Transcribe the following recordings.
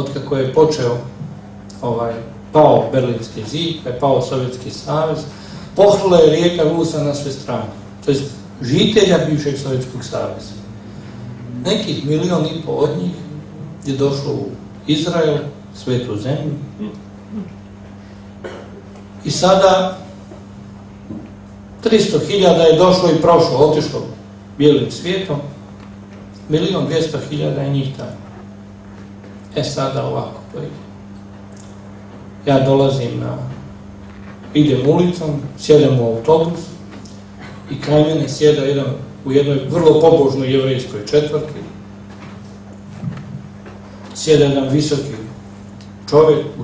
otkako je počeo pao Berlinski zid, je pao Sovjetski savez, pohrla je rijeka Rusa na sve strane, to jest žitelja bivšeg Sovjetskog saveza. Nekih 1,5 milijuna od njih je došlo u Izrael, svetu zemlju, i sada 300.000 je došlo i prošlo, otišlo bijelim svijetom, 1.200.000 je njih tamo. Sada ovako to ide. Ja dolazim idem ulicom, sjedem u autobus i kraj mene sjeda u jednoj vrlo pobožnoj jevrejskoj četvrti, sjeda jedan visoki čovjek u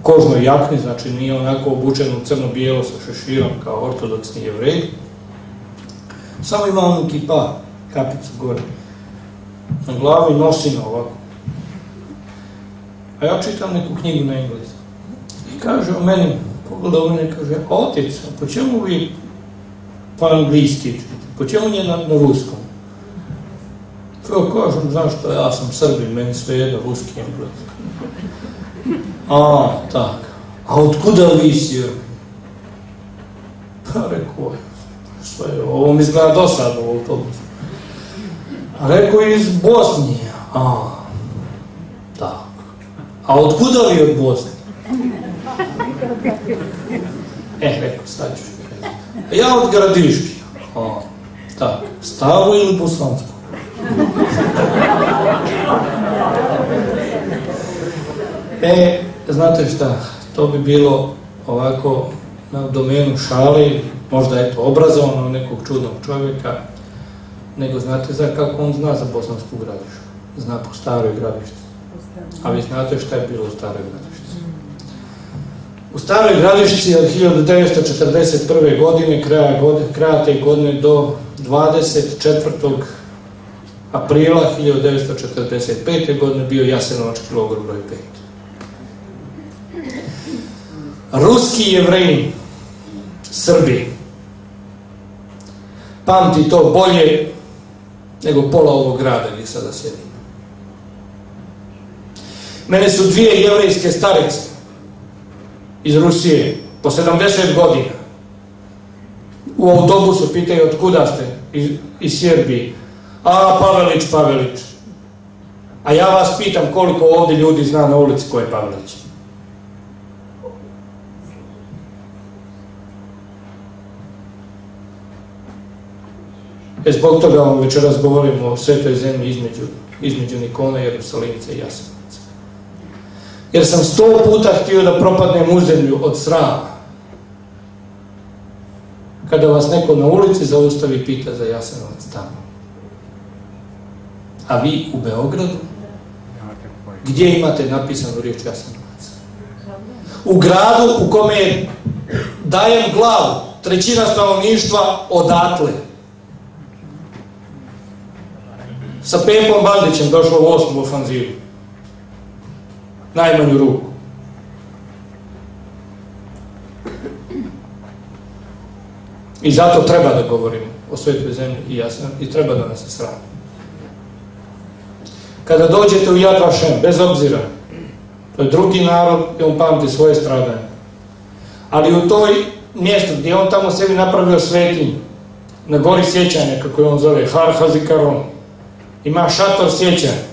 kožnoj jakni, znači nije onako obučen u crno-bijelo sa šeširom kao ortodoksni jevrej, samo ima onu kipa, kapicu gore na glavi i nosino ovako. A ja čitam neku knjigu na engleskom. I kaže o meni, pogleda u mene, kaže, otec, po čemu vi po angliski čite? Po čemu nije na ruskom? Ja kažem, znaš što, ja sam Srbin, meni sve jedno ruski engleski. A, tak. A otkuda vi Srbi? Pa rekao, sve, ovo mi izgleda dosadno u autobusu. A rekao, iz Bosnije. A, tak. A otkuda vi od Bosne? Rekao, sad ću reći. Ja od Gradiški. A, tak. Staro ili bosansko? Znate šta, to bi bilo ovako na domenu šale, možda eto obrazovano nekog čudnog čovjeka, nego znate za kako on zna za Bosansku Gradišku. Zna po Staroj Gradišci. A vi znate šta je bilo u Staroj Gradišci. U Staroj Gradišci od 1941. godine, kraja te godine do 24. aprila 1945. godine bio Jasenovački logor broj 5. Ruski jevreji, Srbi, pamti to bolje nego pola ovog grada gdje sada sjedim. Mene su 2 jevrejske starice iz Rusije po 70 godina u autobusu pitaju otkuda ste, iz Srbije. A, Pavelić. A ja vas pitam koliko ovdje ljudi zna na ulici ko je Pavelić. Zbog toga vam večeras govorimo o svetoj zemlji između Nikone, Jerusalimca i Jasenovca. Jer sam 100 puta htio da propadnem u zemlju od srama. Kada vas neko na ulici zaustavi i pita za Jasenovac tamo. A vi u Beogradu, gdje imate napisanu riječ Jasenovac? U gradu u kome dajem glavu 1/3 stanovništva odatle. Sa Pepom Bandićem došlo u 8. ofanzivu. Najmanju ruku. I zato treba da govorimo o svetoj zemlji i treba da nas se srami. Kada dođete u Yad Vashem, bez obzira, to je drugi narod i on pamti svoje stradanje. Ali u toj mjestu gdje on tamo sebi napravio svetinju, na gori sjećanja, kako je on zove, Har Hazikaron, ima šator sjećanja.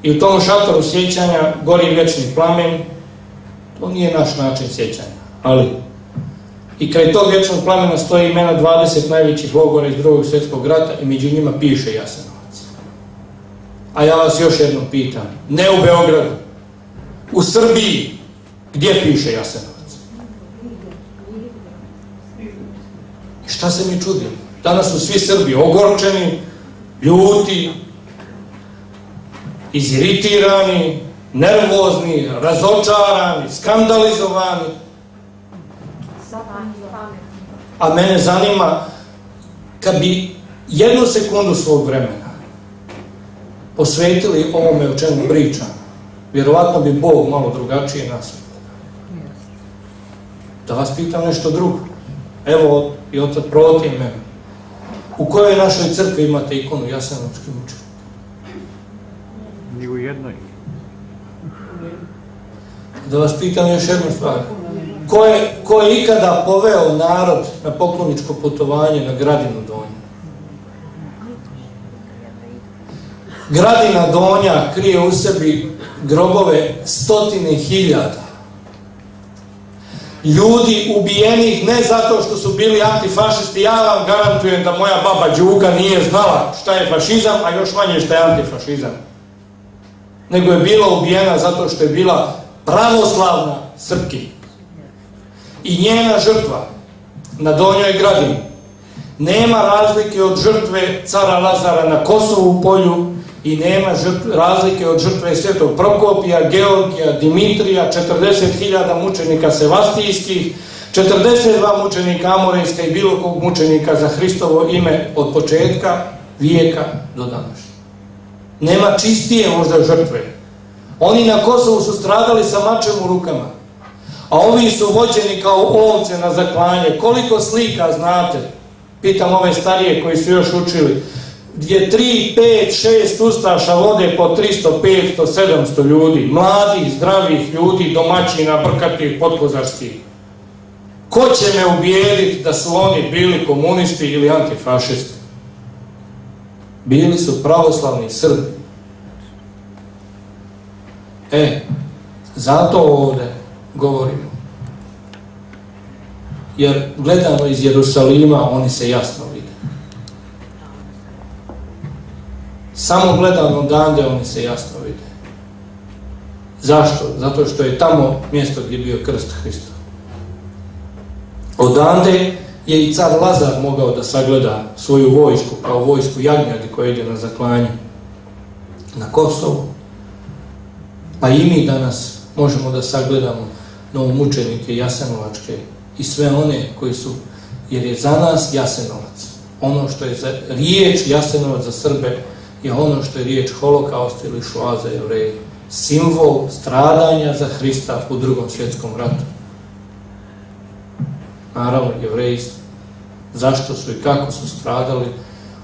I u tom šatoru sjećanja gori vječni plamen. To nije naš način sjećanja, ali i kraj tog vječnog plamena stoje imena 20 najvećih logora iz Drugog svjetskog rata i među njima piše Jasenovac. A ja vas još jednom pitam, ne u Beogradu, u Srbiji, gdje piše Jasenovac? I šta se mi čudimo? Danas su svi Srbi ogorčeni, ljuti, iziritirani, nervozni, razočarani, skandalizovani. A mene zanima, kad bi 1 sekundu svog vremena posvetili ovome o čemu pričam, vjerovatno bi Bog malo drugačije nas. Da vas pitam nešto drugo. Evo, i otac protiv mene. U kojoj našoj crkvi imate ikonu Jasenovačke mučenike? Ni u jednoj. Da vas pitam još jednu stvar. Ko je ikada poveo narod na pokloničko putovanje na Gradinu Donju? Gradina Donja krije u sebi grobove 100.000 ljudi ubijenih ne zato što su bili antifašisti. Ja vam garantujem da moja baba Đuka nije znala šta je fašizam, a još manje šta je antifašizam. Nego je bila ubijena zato što je bila pravoslavna Srpkinja. I njena žrtva na Donjoj Gradini nema razlike od žrtve cara Lazara na Kosovu polju i nema razlike od žrtve Svetog Prokopija, Georgija, Dimitrija, 40.000 mučenika sevastijskih, 42 mučenika Amorejska i bilo kog mučenika za Hristovo ime od početka vijeka do današnjeg. Nema čistije možda žrtve. Oni na Kosovu su stradali sa mačem u rukama, a ovi su vođeni kao ovce na zaklanje. Koliko slika znate? Pitam ove starije koji su još učili. Gdje 3, 5, 6 ustaša vode po 300, 500, 700 ljudi. Mladih, zdravih ljudi, domaćina, brkatih, potkozarskih. Ko će me ubijediti da su oni bili komunisti ili antifašisti? Bili su pravoslavni Srbi. Zato ovdje govorimo. Jer gledano iz Jerusalima oni se jasno vide. Samo gledano odande oni se jasno vide. Zašto? Zato što je tamo mjesto gdje je bio krst Hristov. Odande je i car Lazar mogao da sagleda svoju vojsku kao vojsku jagnjadi koja ide na zaklanje na Kosovu. Pa i mi danas možemo da sagledamo novomučenike Jasenovačke i sve one koji su, jer je za nas Jasenovac. Ono što je riječ Jasenovac za Srbe je ono što je riječ holokaust ili šoa za Jevreje. Simbol stradanja za Hrista u Drugom svjetskom ratu. Naravno, Jevreji zašto su i kako su stradali,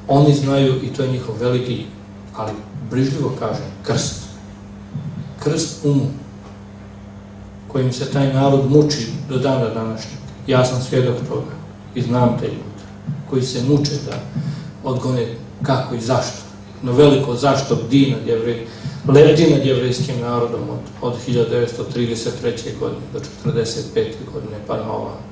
oni znaju i to je njihov veliki, ali brižljivo kažem, krst. Krst kojim se taj narod muči do dana današnjeg. Ja sam svjedok toga i znam te ljude koji se muče da odgone kako i zašto. No veliko zašto lebdi nad jevrejskim narodom od 1933. godine do 1945. godine pa na ovamo.